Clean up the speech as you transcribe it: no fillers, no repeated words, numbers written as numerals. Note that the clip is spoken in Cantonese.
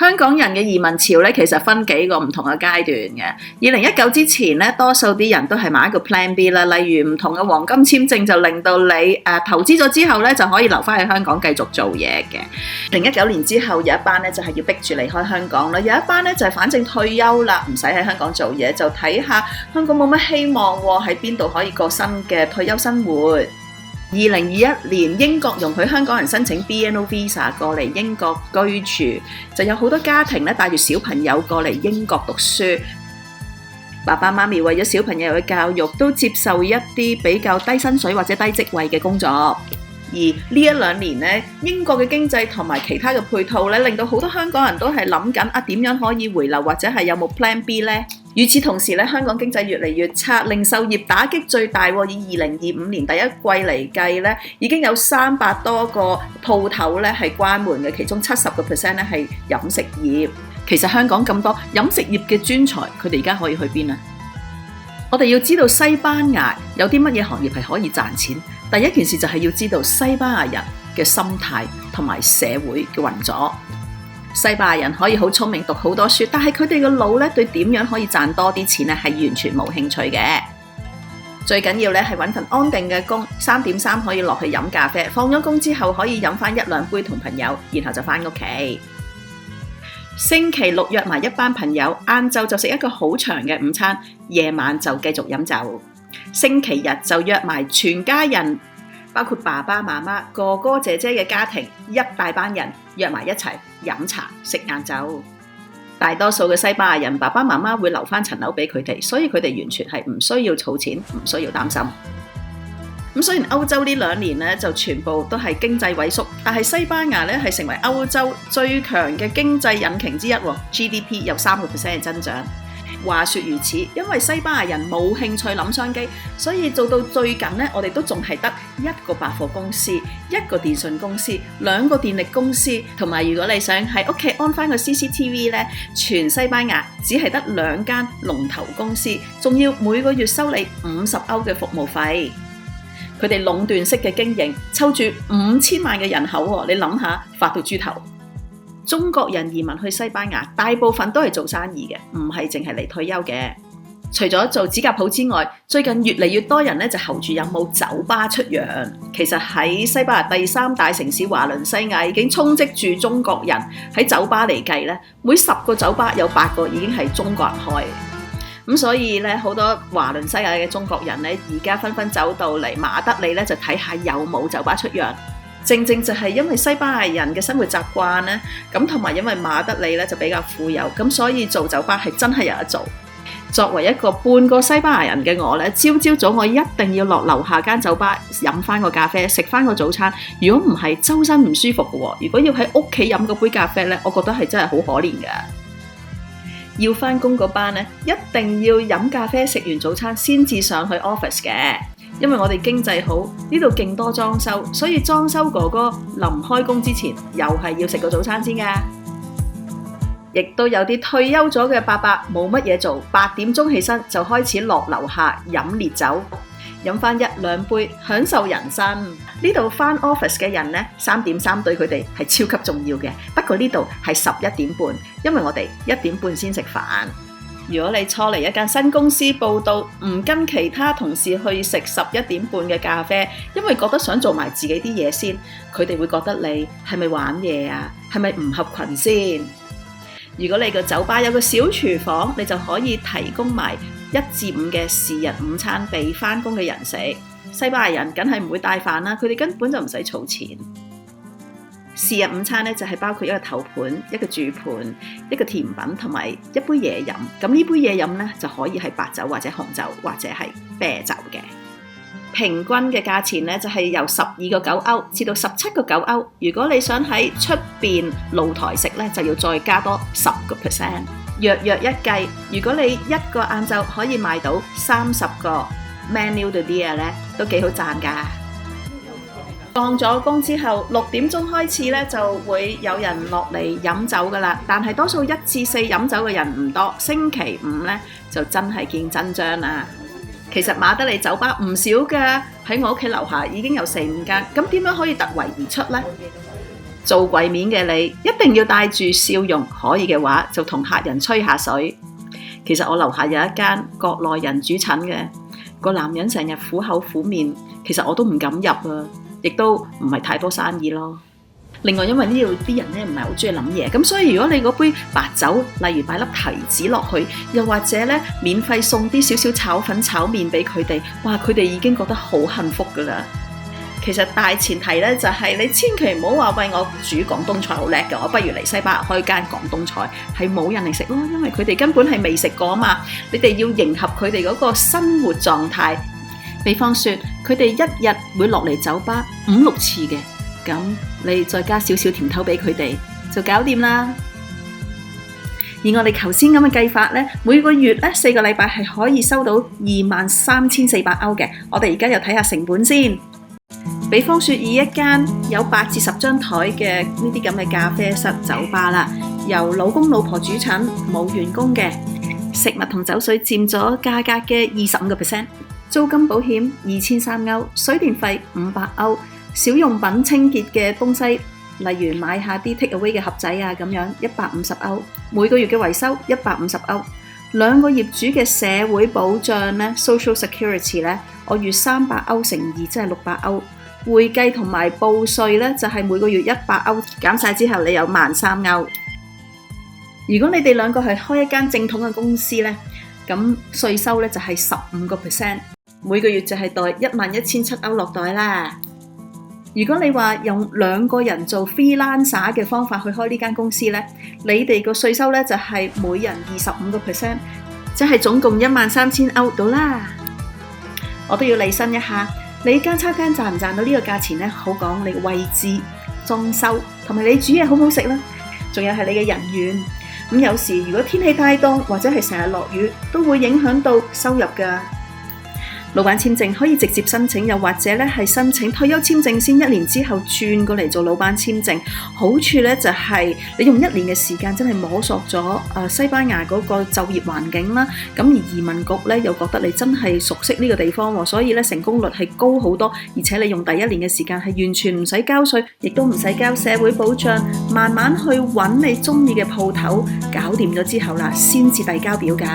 香港人嘅移民潮咧，其實分幾個唔同嘅階段嘅。2019之前咧，多數啲人都係買一個 Plan B 啦，例如唔同嘅黃金簽證就令到你投資咗之後咧就可以留翻喺香港繼續做嘢嘅。2019年之後有一班咧就係要逼住離開香港啦，有一班咧就係反正退休啦，唔使喺香港做嘢，就睇下香港冇乜希望喎，喺邊度可以過新嘅退休生活。2021年英國容許香港人申請 BNO Visa 過嚟英國居住，就有好多家庭咧帶住小朋友過嚟英國讀書。爸爸媽咪為咗小朋友嘅教育，都接受一啲比較低薪水或者低職位嘅工作。而呢1-2年咧，英國嘅經濟同埋其他嘅配套咧，令到好多香港人都係諗緊點樣可以回流，或者係有冇 Plan B 呢？與此同時咧，香港經濟越嚟越差，零售業打擊最大喎。以2025年第一季嚟計咧，已經有300多個鋪頭咧係關門嘅，其中70% 咧係飲食業。其實香港咁多飲食業嘅專才，佢哋而家可以去邊啊？我哋要知道西班牙有啲乜嘢行業係可以賺錢。第一件事就係要知道西班牙人嘅心態同埋社會嘅運作。西班牙人可以好聰明，讀好多書，但係佢哋個腦咧對點樣可以賺多啲錢咧係完全冇興趣嘅。最緊要咧係揾份安定嘅工，3點3可以落去飲咖啡，放咗工之後可以飲翻1-2杯同朋友，然後就翻屋企。星期6約埋一班朋友，晏晝就食一個好長嘅午餐，夜晚就繼續飲酒。星期日就約埋全家人，包括爸爸媽媽、哥哥姐姐嘅家庭，一大班人約埋一齊飲茶食晏晝。大多數嘅西班牙人爸爸媽媽會留翻層樓俾佢哋，所以佢哋完全係唔需要儲錢，唔需要擔心。咁雖然歐洲呢2年咧就全部都係經濟萎縮，但係西班牙咧係成為歐洲最強嘅經濟引擎之一喎 ，GDP 有3% 嘅增長。話說如此，因為西班牙人冇興趣諗商機，所以做到最近咧，我哋都仲係得1個百貨公司、1個電信公司、2個電力公司，同埋如果你想喺屋企安翻個 CCTV 咧，全西班牙只係得2間龍頭公司，仲要每個月收你50歐嘅服務費。佢哋壟斷式嘅經營，抽住5000萬嘅人口喎，你諗下發到豬頭。中國人移民去西班牙，大部分都係做生意嘅，唔係淨係嚟退休嘅。除咗做指甲鋪之外，最近越嚟越多人咧就候住有冇酒吧出洋。其實喺西班牙第3大城市華倫西亞已經充斥住中國人，喺酒吧嚟計咧，每10個酒吧有8個已經係中國人開。咁所以咧，好多華倫西亞嘅中國人咧，而家紛紛走到嚟馬德里咧，就睇下有冇酒吧出洋。正正就係因為西班牙人嘅生活習慣咧，咁同埋因為馬德里咧就比較富有，咁所以做酒吧係真係有得做。作為一個半個西班牙人嘅我咧，朝朝早我一定要落樓下間酒吧飲翻個咖啡，食翻個早餐。如果唔係，周身唔舒服嘅喎。如果要喺屋企飲嗰杯咖啡咧，我覺得係真係好可憐㗎。要翻工嗰班咧，一定要飲咖啡，食完早餐先至上去 office 嘅。因為我哋經濟好，呢度勁多裝修，所以裝修哥哥臨開工之前又係要食個早餐先㗎。亦都有啲退休咗嘅伯伯冇乜嘢做，8點鐘起身就開始落樓下飲烈酒，飲翻1-2杯，享受人生。呢度翻 office 嘅人呢，3點3對佢哋係超級重要嘅。不過呢度係11點半，因為我哋1點半先食飯。如果你初嚟一間新公司報到，唔跟其他同事去食11點半嘅咖啡，因為覺得想做埋自己啲嘢先，佢哋會覺得你係咪玩嘢啊？係咪唔合群先？如果你個酒吧有個小廚房，你就可以提供埋1至5嘅是日午餐俾返工嘅人食。西班牙人梗係唔會帶飯啦，佢哋根本就唔使儲錢。是日午餐咧就係包括一個頭盤、一個主盤、一個甜品同埋一杯嘢飲。咁呢杯嘢飲咧就可以係白酒或者紅酒或者係啤酒嘅。平均嘅價錢咧就係由12個9歐至到17個9歐。如果你想喺出邊露台食咧，就要再加多10%。約一計，如果你一個晏晝可以賣到30個 menu del dia 咧，都幾好賺㗎。放咗工之後，6點鐘開始咧就會有人落嚟飲酒㗎啦。但係多數1至4飲酒嘅人唔多，星期5咧就真係見真章啦。其實馬德里酒吧唔少㗎，喺我屋企樓下已經有4-5間。咁點樣可以突圍而出呢？做櫃面嘅你一定要帶住笑容，可以嘅話就同客人吹下水。其實我樓下有一間國內人主診嘅，個男人成日苦口苦面，其實我都唔敢入啊，亦都唔係太多生意咯。另外，因為呢度啲人咧唔係好中意諗嘢，咁所以如果你嗰杯白酒，例如擺粒提子落去，又或者咧免費送啲少少炒粉炒麵俾佢哋，哇！佢哋已經覺得好幸福噶啦。其實大前提咧就係你千祈唔好話喂，我煮廣東菜好叻嘅，我不如嚟西班牙開間廣東菜，係冇人嚟食咯，因為佢哋根本係未食過啊嘛。你哋要迎合佢哋嗰個生活狀態。比方說，佢哋一日會落嚟酒吧5-6次嘅，咁你再加少少甜頭俾佢哋就搞掂啦。而我哋頭先咁嘅計法咧，每個月咧4個禮拜係可以收到23,400歐嘅。我哋而家又睇下成本先。比方說，以一間有8至10張台嘅呢啲咁嘅咖啡室酒吧啦，由老公老婆主診，冇員工嘅，食物同酒水佔咗價格嘅25%，租金保險2,300歐，水電費500歐，小用品清潔嘅東西，例如買下啲 take away 嘅盒仔啊咁樣150歐，每個月嘅維修150歐，兩個業主嘅社會保障咧 social security 咧，我月300歐乘2即係600歐。會計同埋報稅咧，就係每個月100歐，減晒之後你有13,000歐。如果你哋兩個係開一間正統嘅公司咧，咁稅收咧就係15%，每個月就係袋11,700歐落袋啦。如果你話用兩個人做 freelancer 嘅方法去開呢間公司咧，你哋個稅收咧就係每人25%，即係總共13,000歐到啦。我都要理身一下。你間餐廳賺唔賺到呢個價錢呢？好講你位置、裝修同埋你煮嘢好唔好食啦，仲有係你嘅人緣。咁有時如果天氣太凍或者係成日落雨，都會影響到收入㗎。老闆簽證可以直接申請，又或者咧係申請退休簽證先，1年之後轉過嚟做老闆簽證。好處咧就係你用1年嘅時間真係摸索咗西班牙嗰個就業環境啦。咁而移民局咧又覺得你真係熟悉呢個地方喎，所以咧成功率係高好多。而且你用第1年嘅時間係完全唔使交稅，亦都唔使交社會保障，慢慢去揾你中意嘅鋪頭，搞掂咗之後啦，先至遞交表格。